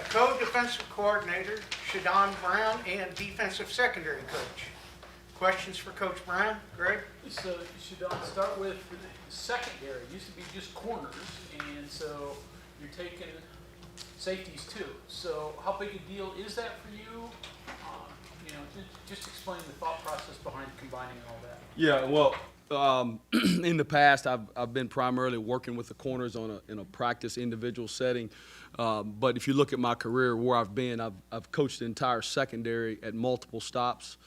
have co-defensive coordinator ShaDon Brown and defensive secondary coach. Questions for Coach Brown? Greg? So ShaDon, start with the secondary. It used to be just corners, and so you're taking safeties too. So how big a deal is that for you? Just explain the thought process behind combining all that. Yeah, well, in the past, I've been primarily working with the corners in a practice individual setting. But if you look at my career, where I've been, I've coached the entire secondary at multiple stops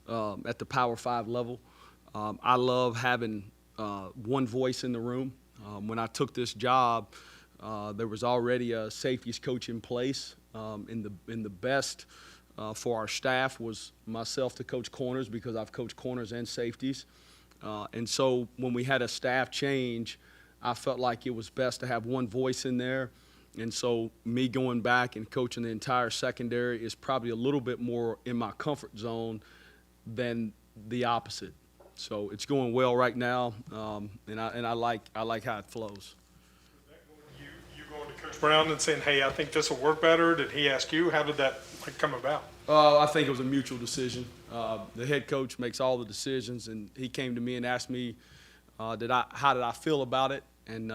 at the Power 5 level. I love having one voice in the room. When I took this job, there was already a safeties coach in place. In the best for our staff was myself to coach corners, because I've coached corners and safeties. And so when we had a staff change, I felt like it was best to have one voice in there. And so me going back and coaching the entire secondary is probably a little bit more in my comfort zone than the opposite. So it's going well right now, and I like how it flows. You going to Coach Brown and saying, hey, I think this will work better? Did he ask you? How did that come about? I think it was a mutual decision. The head coach makes all the decisions, and he came to me and asked me, how did I feel about it? And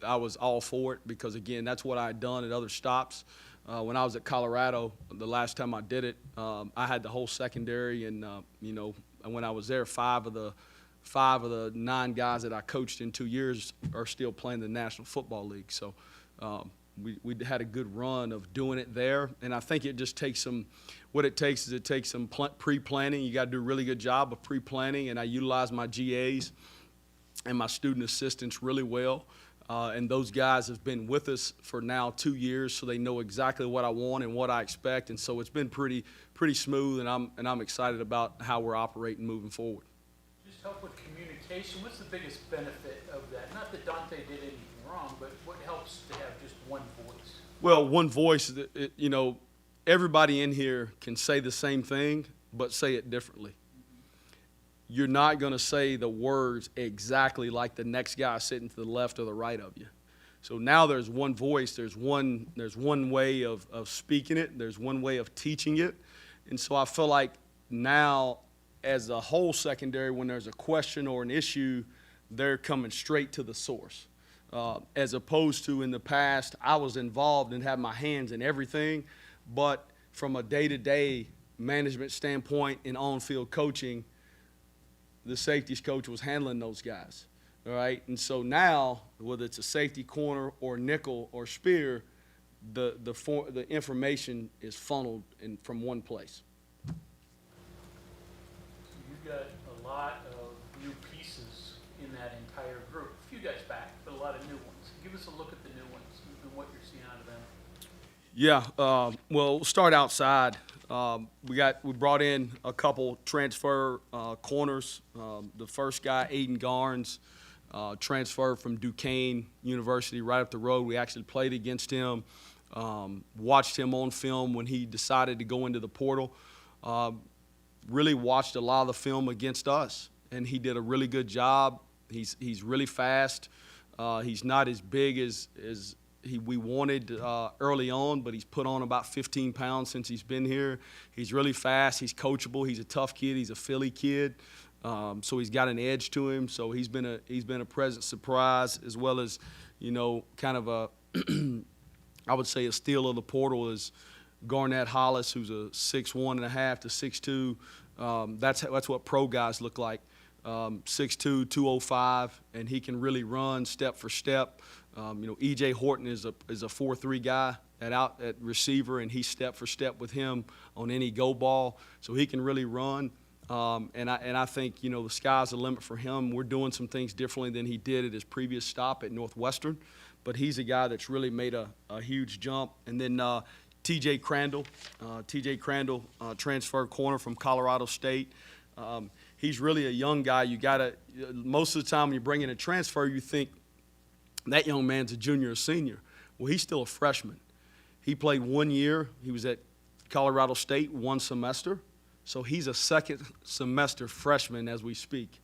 I was all for it, because, again, that's what I had done at other stops. When I was at Colorado, the last time I did it, I had the whole secondary, and and when I was there, five of the 9 guys that I coached in 2 years are still playing the National Football League. So we had a good run of doing it there, and I think it just takes some. What it takes is some pre-planning. You got to do a really good job of pre-planning, and I utilize my GAs and my student assistants really well. And those guys have been with us for now 2 years, so they know exactly what I want and what I expect. And so it's been pretty smooth, and I'm excited about how we're operating moving forward. Just help with communication. What's the biggest benefit of that? Not that Dante did anything wrong, but what helps to have just one voice? Well, one voice, everybody in here can say the same thing, but say it differently. You're not going to say the words exactly like the next guy sitting to the left or the right of you. So now there's one voice, there's one way of speaking it, there's one way of teaching it. And so I feel like now, as a whole secondary, when there's a question or an issue, they're coming straight to the source. As opposed to in the past, I was involved and had my hands in everything, but from a day-to-day management standpoint and on-field coaching, the safeties coach was handling those guys, all right? And so now, whether it's a safety corner or nickel or spear, the information is funneled from one place. You've got a lot of new pieces in that entire group. A few guys back, but a lot of new ones. Give us a look at the new ones and what you're seeing out of them. Yeah, well, we'll start outside. We brought in a couple transfer corners. The first guy, Aiden Garnes, transferred from Duquesne University right up the road. We actually played against him, watched him on film when he decided to go into the portal. Really watched a lot of the film against us, and he did a really good job. He's really fast. He's not as big as we wanted early on, but he's put on about 15 pounds since he's been here. He's really fast. He's coachable. He's a tough kid. He's a Philly kid, so he's got an edge to him. So he's been a pleasant surprise, as well as, kind of a I would say a steal of the portal is Garnett Hollis, who's a 6'1.5" to 6'2". That's what pro guys look like. 6'2", 205, and he can really run step for step. E.J. Horton is a 4'3" guy at receiver, and he's step for step with him on any go ball, so he can really run. And I think the sky's the limit for him. We're doing some things differently than he did at his previous stop at Northwestern, but he's a guy that's really made a huge jump. And then T.J. Crandall, transfer corner from Colorado State. He's really a young guy. Most of the time when you bring in a transfer, you think that young man's a junior or senior. Well, he's still a freshman. He played 1 year. He was at Colorado State 1 semester. So he's a second semester freshman as we speak.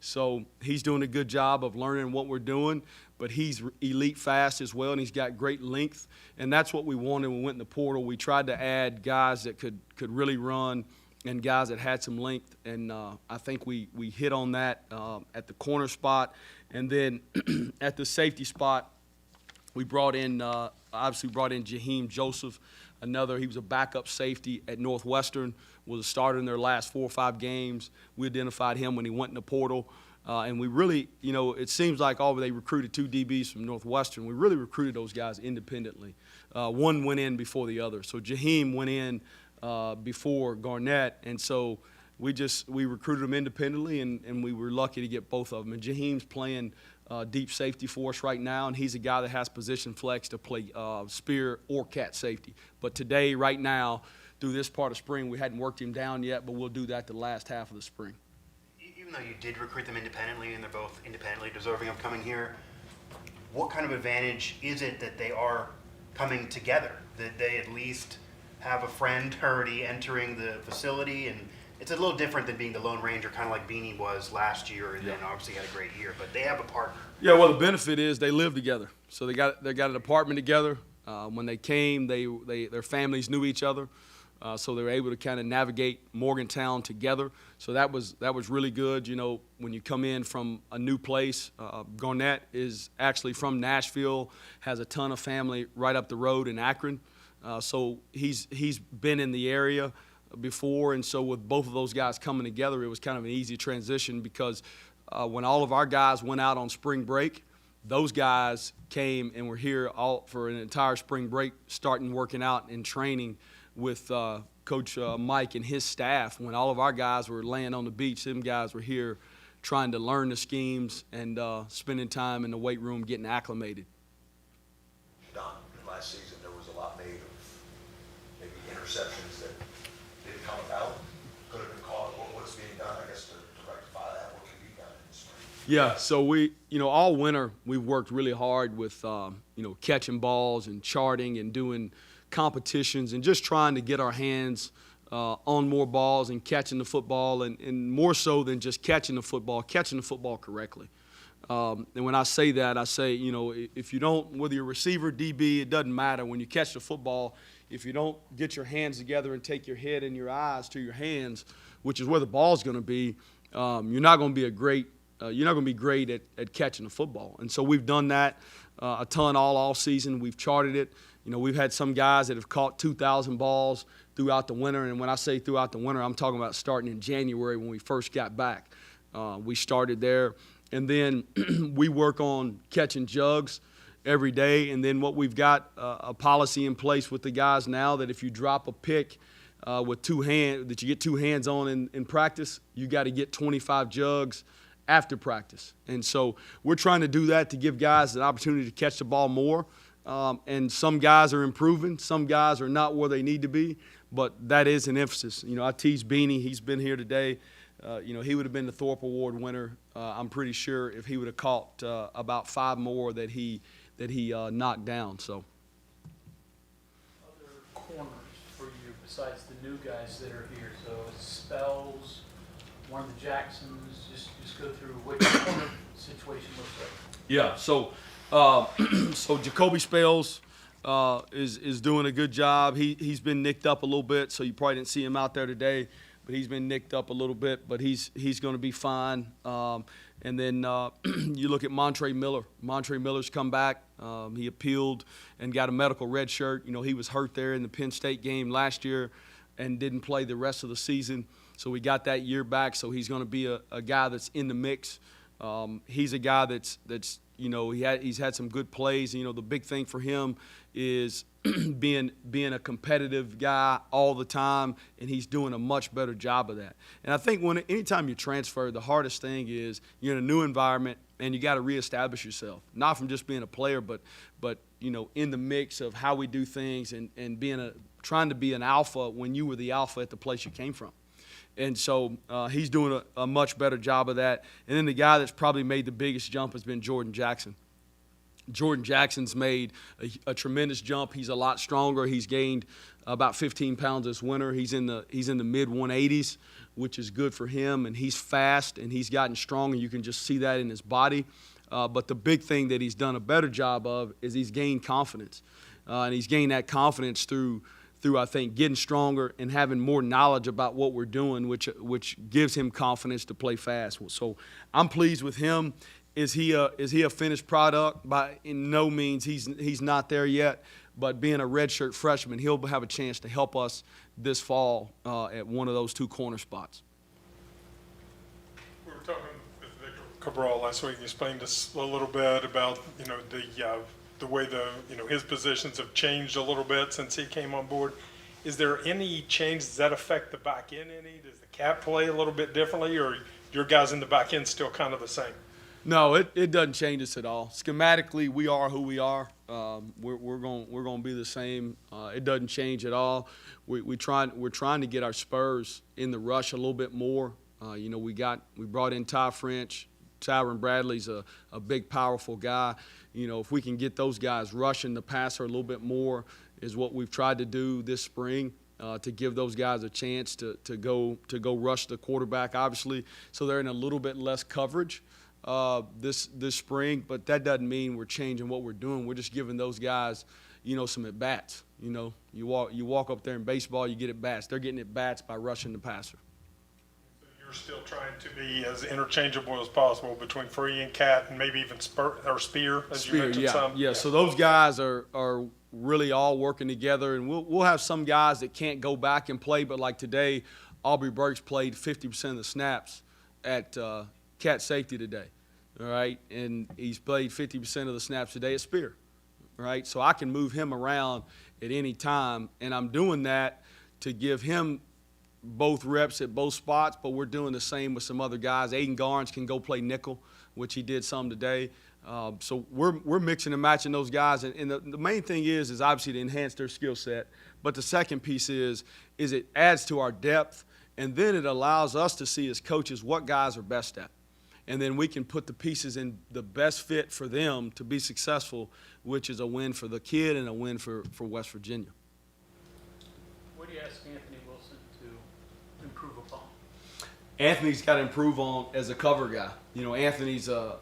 So he's doing a good job of learning what we're doing. but he's elite fast as well, and he's got great length, and that's what we wanted when we went in the portal. We tried to add guys that could really run and guys that had some length, and I think we hit on that at the corner spot. And then at the safety spot, we obviously brought in Jaheim Joseph, he was a backup safety at Northwestern, was a starter in their last 4 or 5 games. We identified him when he went in the portal. And we really, it seems like they recruited 2 DBs from Northwestern. We really recruited those guys independently. One went in before the other. So Jaheim went in before Garnett, and so we recruited them independently, and we were lucky to get both of them. And Jaheim's playing deep safety for us right now, and he's a guy that has position flex to play spear or cat safety. But today, right now, through this part of spring, we hadn't worked him down yet, but we'll do that the last half of the spring. Even though you did recruit them independently and they're both independently deserving of coming here, what kind of advantage is it that they are coming together, that they at least have a friend already entering the facility? And it's a little different than being the Lone Ranger, kind of like Beanie was last year, and then obviously had a great year, but they have a partner. Yeah, well, the benefit is they live together. So they got an apartment together. When they came, their families knew each other. So they were able to kind of navigate Morgantown together. So that was really good. When you come in from a new place, Garnett is actually from Nashville, has a ton of family right up the road in Akron. So he's been in the area before, and so with both of those guys coming together, it was kind of an easy transition because when all of our guys went out on spring break, those guys came and were here all for an entire spring break, starting working out and training with Coach Mike and his staff. When all of our guys were laying on the beach, them guys were here trying to learn the schemes and spending time in the weight room getting acclimated. Don, last season there was a lot made of maybe interceptions that didn't come about, could have been caught. What's being done, I guess, to rectify that? What can be done in the spring? Yeah, so we, all winter we've worked really hard with, catching balls and charting and doing competitions and just trying to get our hands on more balls and catching the football, and more so than just catching the football correctly. And when I say that, I say, if you don't, whether you're a receiver, DB, it doesn't matter. When you catch the football, if you don't get your hands together and take your head and your eyes to your hands, which is where the ball's going to be, you're not going to be great at catching the football. And so we've done that a ton all season. We've charted it. We've had some guys that have caught 2,000 balls throughout the winter, and when I say throughout the winter, I'm talking about starting in January when we first got back. We started there, and then we work on catching jugs every day, and then what we've got a policy in place with the guys now that if you drop a pick with two hands, that you get 2 hands on in practice, you got to get 25 jugs after practice. And so we're trying to do that to give guys an opportunity to catch the ball more. And some guys are improving. Some guys are not where they need to be, but that is an emphasis. I teased Beanie. He's been here today. He would have been the Thorpe Award winner, I'm pretty sure, if he would have caught about 5 more that he knocked down. So. Other corners for you besides the new guys that are here? So Spells, one of the Jacksons. Just go through what your corner situation looks like. Yeah. So Jacoby Spells is doing a good job. He's been nicked up a little bit, so you probably didn't see him out there today. But he's been nicked up a little bit, but he's going to be fine. And then you look at Montre Miller. Montre Miller's come back. He appealed and got a medical red shirt. He was hurt there in the Penn State game last year and didn't play the rest of the season. So we got that year back. So he's going to be a guy that's in the mix. He's a guy that's he's had some good plays. The big thing for him is being a competitive guy all the time, and he's doing a much better job of that. And I think anytime you transfer, the hardest thing is you're in a new environment and you got to reestablish yourself, not from just being a player, but in the mix of how we do things and trying to be an alpha when you were the alpha at the place you came from. And so he's doing a much better job of that. And then the guy that's probably made the biggest jump has been Jordan Jackson. Jordan Jackson's made a tremendous jump. He's a lot stronger. He's gained about 15 pounds this winter. He's in the mid 180s, which is good for him. And he's fast and he's gotten strong, and you can just see that in his body. But the big thing that he's done a better job of is he's gained confidence. And he's gained that confidence through I think, getting stronger and having more knowledge about what we're doing, which gives him confidence to play fast. So I'm pleased with him. Is he a finished product? By in no means. He's not there yet. But being a redshirt freshman, he'll have a chance to help us this fall at one of those two corner spots. We were talking with Victor Cabral last week. He explained us a little bit about, the way his positions have changed a little bit since he came on board. Is there any change? Does that affect the back end any? Does the cap play a little bit differently, or your guys in the back end still kind of the same? No, it doesn't change us at all. Schematically, we are who we are. We're going to be the same. It doesn't change at all. We're trying to get our spurs in the rush a little bit more. We brought in Ty French. Tyron Bradley's a big, powerful guy. If we can get those guys rushing the passer a little bit more, is what we've tried to do this spring. To give those guys a chance to go rush the quarterback, obviously, so they're in a little bit less coverage this spring. But that doesn't mean we're changing what we're doing. We're just giving those guys, some at bats. You walk up there in baseball, you get at bats. They're getting at bats by rushing the passer. You're still trying to be as interchangeable as possible between Free and Cat, and maybe even Spear, as you mentioned some. Yeah. So those guys are really all working together, and we'll have some guys that can't go back and play, but like today, Aubrey Burks played 50% of the snaps at Cat safety today, all right? And he's played 50% of the snaps today at Spear, right? So I can move him around at any time, and I'm doing that to give him both reps at both spots, but we're doing the same with some other guys. Aiden Garnes can go play nickel, which he did some today. So we're mixing and matching those guys, and the main thing is obviously to enhance their skill set. But the second piece is it adds to our depth, and then it allows us to see as coaches what guys are best at, and then we can put the pieces in the best fit for them to be successful, which is a win for the kid and a win for West Virginia. What do you ask Anthony Wilson to improve upon? Anthony's got to improve on as a cover guy. Anthony's a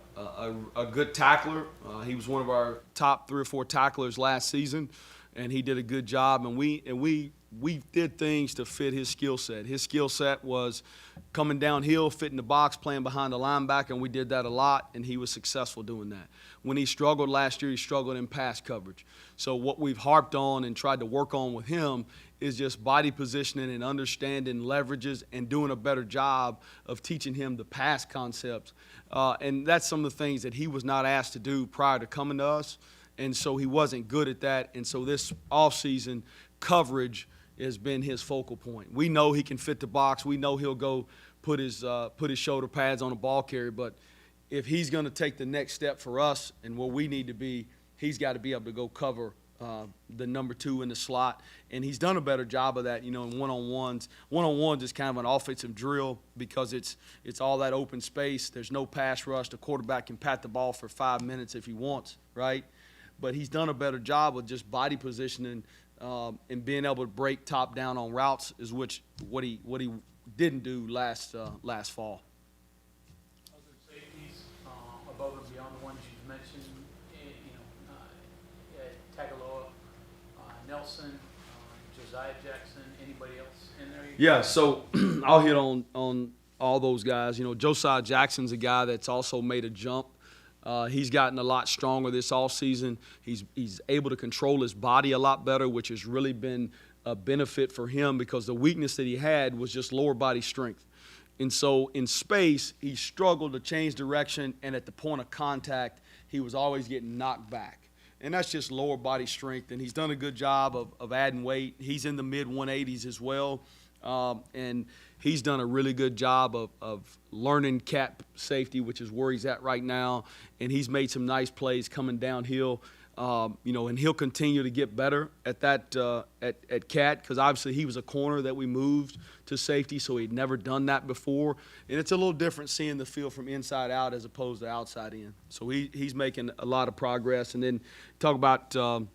good tackler. He was one of our top 3 or 4 tacklers last season, and he did a good job. And we did things to fit his skill set. His skill set was coming downhill, fitting the box, playing behind the linebacker, and we did that a lot, and he was successful doing that. When he struggled last year, he struggled in pass coverage. So what we've harped on and tried to work on with him is just body positioning and understanding leverages and doing a better job of teaching him the pass concepts. And that's some of the things that he was not asked to do prior to coming to us, and so he wasn't good at that. And so this offseason, coverage has been his focal point. We know he can fit the box. We know he'll go put his shoulder pads on a ball carrier. But if he's going to take the next step for us and where we need to be, he's got to be able to go cover the number 2 in the slot. And he's done a better job of that, in one-on-ones. One-on-ones is kind of an offensive drill because it's all that open space. There's no pass rush. The quarterback can pat the ball for 5 minutes if he wants, right? But he's done a better job of just body positioning and being able to break top down on routes, is what he didn't do last fall. Other safeties above and beyond the ones you've mentioned, Tagaloa, Nelson, Josiah Jackson, anybody else in there? Yeah, so I'll hit on all those guys. Josiah Jackson's a guy that's also made a jump. He's gotten a lot stronger this offseason. He's able to control his body a lot better, which has really been a benefit for him because the weakness that he had was just lower body strength. And so in space, he struggled to change direction, and at the point of contact, he was always getting knocked back. And that's just lower body strength, and he's done a good job of adding weight. He's in the mid-180s as well, and he's done a really good job of learning cat safety, which is where he's at right now, and he's made some nice plays coming downhill. And he'll continue to get better at that at cat because obviously he was a corner that we moved to safety, so he'd never done that before. And it's a little different seeing the field from inside out as opposed to outside in. So he's making a lot of progress. And then talk about Aiden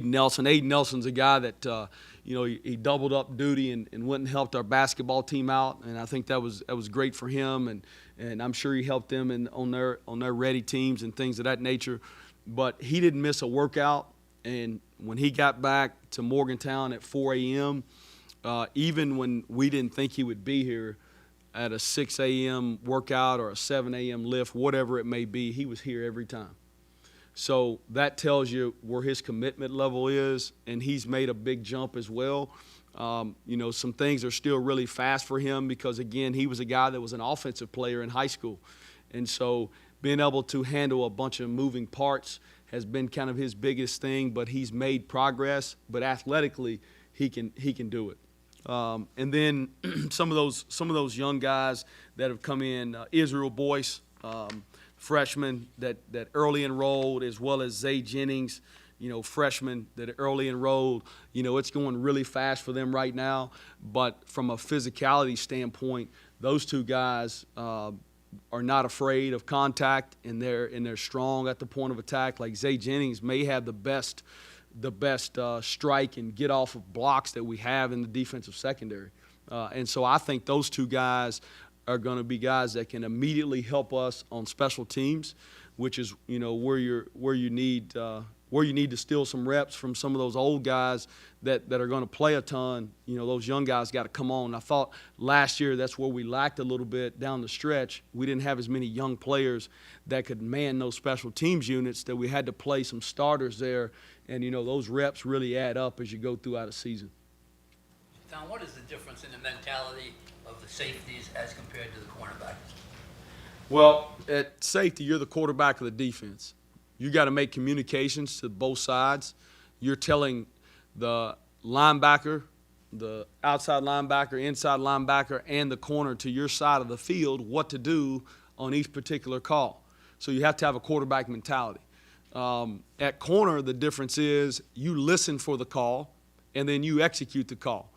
Nelson. Aiden Nelson's a guy that he doubled up duty and went and helped our basketball team out, and I think that was great for him, and I'm sure he helped them on their ready teams and things of that nature. But he didn't miss a workout, and when he got back to Morgantown at 4 a.m., even when we didn't think he would be here at a 6 a.m. workout or a 7 a.m. lift, whatever it may be, he was here every time. So that tells you where his commitment level is, and he's made a big jump as well. Some things are still really fast for him because, again, he was a guy that was an offensive player in high school. And so being able to handle a bunch of moving parts has been kind of his biggest thing, but he's made progress. But athletically, he can do it. And then some of those young guys that have come in, Israel Boyce, freshman that early enrolled, as well as Zay Jennings, freshman that early enrolled. It's going really fast for them right now. But from a physicality standpoint, those two guys are not afraid of contact, and they're strong at the point of attack. Like Zay Jennings may have the best strike and get off of blocks that we have in the defensive secondary. And so I think those two guys are going to be guys that can immediately help us on special teams, which is where you need to steal some reps from some of those old guys that are going to play a ton. Those young guys got to come on. I thought last year that's where we lacked a little bit down the stretch. We didn't have as many young players that could man those special teams units, that we had to play some starters there. And, those reps really add up as you go throughout a season. Don, what is the difference in the mentality of the safeties as compared to the cornerbacks? Well, at safety, you're the quarterback of the defense. You got to make communications to both sides. You're telling the linebacker, the outside linebacker, inside linebacker, and the corner to your side of the field what to do on each particular call. So you have to have a quarterback mentality. At corner, the difference is you listen for the call, and then you execute the call.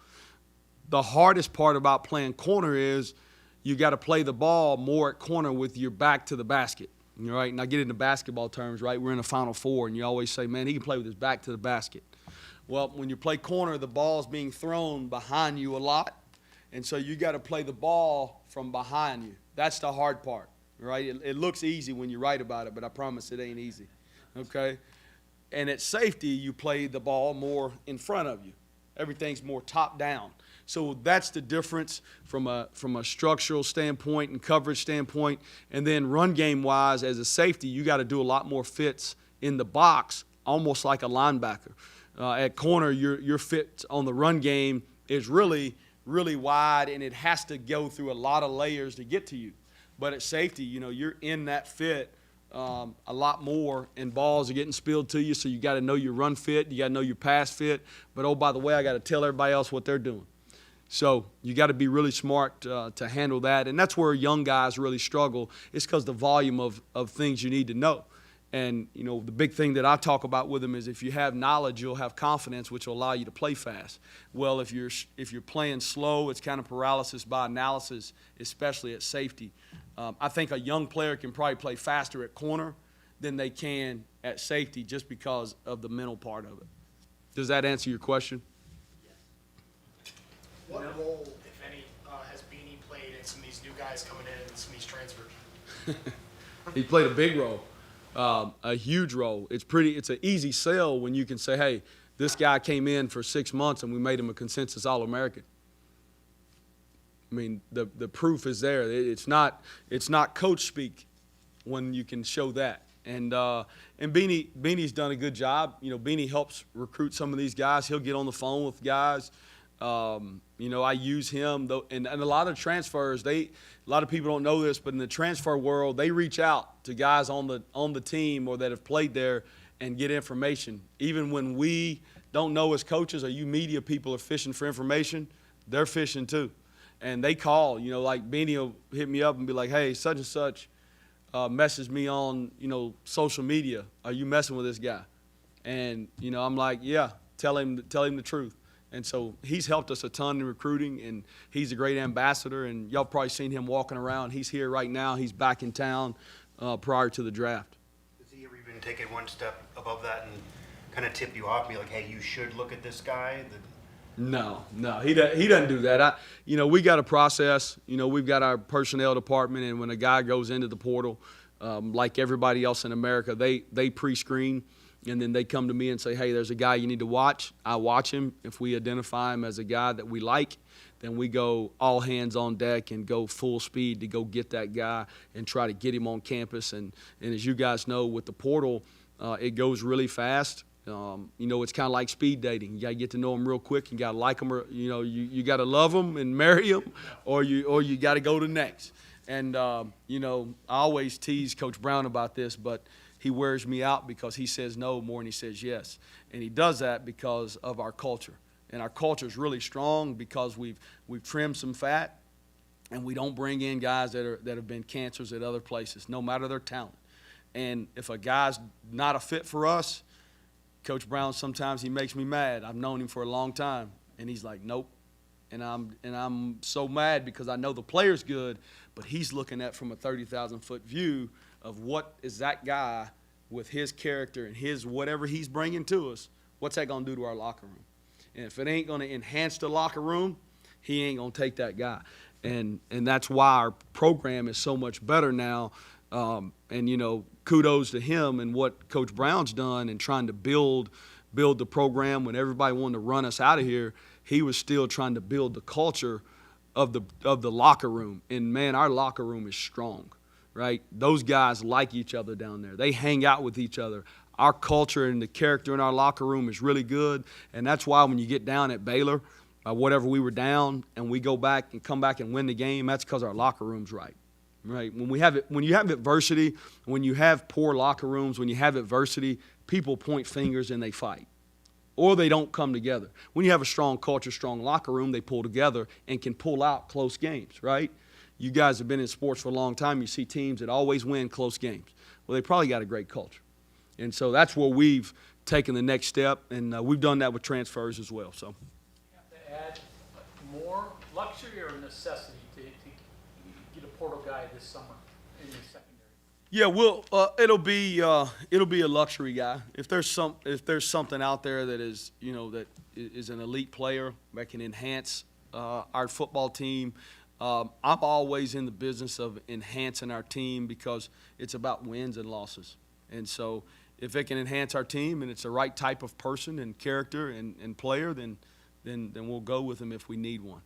The hardest part about playing corner is you got to play the ball more at corner with your back to the basket. Right? And I get into basketball terms, right? We're in the Final Four, and you always say, man, he can play with his back to the basket. Well, when you play corner, the ball's being thrown behind you a lot, and so you got to play the ball from behind you. That's the hard part, right? It looks easy when you write about it, but I promise it ain't easy, okay? And at safety, you play the ball more in front of you. Everything's more top down. So that's the difference from a structural standpoint and coverage standpoint. And then run game wise, as a safety, you got to do a lot more fits in the box, almost like a linebacker. At corner, your fit on the run game is really, really wide, and it has to go through a lot of layers to get to you. But at safety, you're in that fit a lot more, and balls are getting spilled to you, so you got to know your run fit, you got to know your pass fit. But, oh, by the way, I got to tell everybody else what they're doing. So you got to be really smart to handle that, and that's where young guys really struggle. It's because the volume of things you need to know. And, the big thing that I talk about with them is if you have knowledge, you'll have confidence, which will allow you to play fast. Well, if you're playing slow, it's kind of paralysis by analysis, especially at safety. I think a young player can probably play faster at corner than they can at safety just because of the mental part of it. Does that answer your question? What role, if any, has Beanie played in some of these new guys coming in and some of these transfers? He played a big role, a huge role. It's an easy sell when you can say, hey, this guy came in for 6 months and we made him a consensus All-American. I mean, the proof is there. It's not coach speak when you can show that. And Beanie's done a good job. Beanie helps recruit some of these guys. He'll get on the phone with guys. I use him, though, and a lot of transfers. A lot of people don't know this, but in the transfer world, they reach out to guys on the team or that have played there and get information. Even when we don't know as coaches or you media people are fishing for information, they're fishing too, and they call. Like Beanie will hit me up and be like, "Hey, such and such messaged me on social media. Are you messing with this guy?" And I'm like, "Yeah, tell him the truth." And so he's helped us a ton in recruiting, and he's a great ambassador. And y'all probably seen him walking around. He's here right now. He's back in town prior to the draft. Does he ever even take it one step above that and kind of tip you off and be like, hey, you should look at this guy? No, he doesn't do that. We got a process. We've got our personnel department, and when a guy goes into the portal, like everybody else in America, they pre-screen, and then they come to me and say, hey, there's a guy you need to watch. I watch him. If we identify him as a guy that we like, then we go all hands on deck and go full speed to go get that guy and try to get him on campus. And as you guys know, with the portal, it goes really fast. It's kind of like speed dating. You got to get to know them real quick. You got to like them, or you got to love them and marry them, or you got to go to the next. And I always tease Coach Brown about this, but he wears me out because he says no more than he says yes, and he does that because of our culture. And our culture is really strong because we've trimmed some fat, and we don't bring in guys that have been cancers at other places, no matter their talent. And if a guy's not a fit for us, Coach Brown, sometimes he makes me mad. I've known him for a long time, and he's like, nope. And I'm so mad because I know the player's good, but he's looking at from a 30,000-foot view of what is that guy with his character and his whatever he's bringing to us, what's that going to do to our locker room? And if it ain't going to enhance the locker room, he ain't going to take that guy. And that's why our program is so much better now. Kudos to him and what Coach Brown's done in trying to build the program. When everybody wanted to run us out of here, he was still trying to build the culture of the locker room. And, man, our locker room is strong, right? Those guys like each other down there. They hang out with each other. Our culture and the character in our locker room is really good, and that's why when you get down at Baylor, whatever we were down, and we go back and come back and win the game, that's because our locker room's right. Right. When you have adversity, when you have poor locker rooms, when you have adversity, people point fingers and they fight, or they don't come together. When you have a strong culture, strong locker room, they pull together and can pull out close games. Right. You guys have been in sports for a long time. You see teams that always win close games. Well, they probably got a great culture, and so that's where we've taken the next step, and we've done that with transfers as well. So. You have to add more luxury or necessity to get a portal guy this summer in the secondary? Yeah, it'll be a luxury guy. If there's something out there that is that is an elite player that can enhance our football team, I'm always in the business of enhancing our team because it's about wins and losses. And so if it can enhance our team and it's the right type of person and character and player, then we'll go with them if we need one.